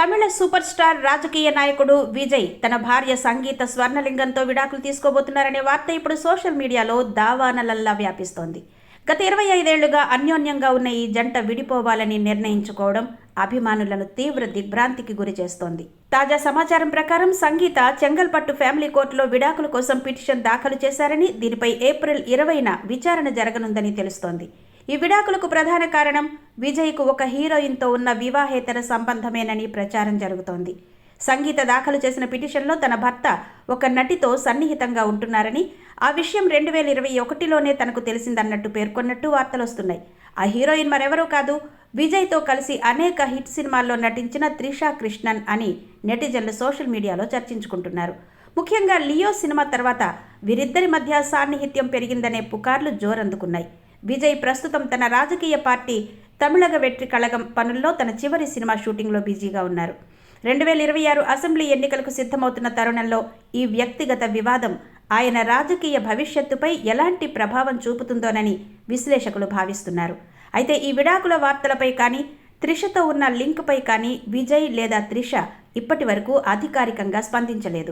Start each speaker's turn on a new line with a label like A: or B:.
A: తమిళ super star రాజకీయ నాయకుడు విజయ్ తన భార్య సంగీత స్వర్ణలింగంతో విడాకులు తీసుకోబోతున్నారనే వార్త ఇప్పుడు సోషల్ మీడియాలో దావానలల్లా వ్యాపిస్తోంది. గత 25 ఏళ్లుగా అన్యోన్యంగా ఉన్న ఈ జంట విడిపోవాలని నిర్ణయించుకోవడం అభిమానులను తీవ్ర దిగ్భ్రాంతికి గురి చేస్తోంది. తాజా సమాచారం ప్రకారం సంగీత చెంగల్పట్టు ఫ్యామిలీ కోర్టులో విడాకుల కోసం పిటిషన్ దాఖలు చేశారని, దీనిపై ఏప్రిల్ 20న విచారణ జరగనుందని తెలుస్తోంది. ఈ విడాకులకు ప్రధాన కారణం విజయ్కు ఒక హీరోయిన్తో ఉన్న వివాహేతర సంబంధమేనని ప్రచారం జరుగుతోంది. సంగీత దాఖలు చేసిన పిటిషన్లో తన భర్త ఒక నటితో సన్నిహితంగా ఉంటున్నారని, ఆ విషయం 2021లోనే తనకు తెలిసిందన్నట్టు పేర్కొన్నట్టు వార్తలొస్తున్నాయి. ఆ హీరోయిన్ మరెవరూ కాదు, విజయ్తో కలిసి అనేక హిట్ సినిమాల్లో నటించిన త్రిషా కృష్ణన్ అని నెటిజన్లు సోషల్ మీడియాలో చర్చించుకుంటున్నారు. ముఖ్యంగా లియో సినిమా తర్వాత వీరిద్దరి మధ్య సాన్నిహిత్యం పెరిగిందనే పుకార్లు జోరందుకున్నాయి. విజయ్ ప్రస్తుతం తన రాజకీయ పార్టీ తమిళగ వెట్రి కళగం పనుల్లో తన చివరి సినిమా షూటింగ్లో బిజీగా ఉన్నారు. 2026 అసెంబ్లీ ఎన్నికలకు సిద్ధమవుతున్న తరుణంలో ఈ వ్యక్తిగత వివాదం ఆయన రాజకీయ భవిష్యత్తుపై ఎలాంటి ప్రభావం చూపుతుందోనని విశ్లేషకులు భావిస్తున్నారు. అయితే ఈ విడాకుల వార్తలపై కానీ, త్రిషతో ఉన్న లింక్పై కానీ విజయ్ లేదా త్రిష ఇప్పటి వరకు అధికారికంగా స్పందించలేదు.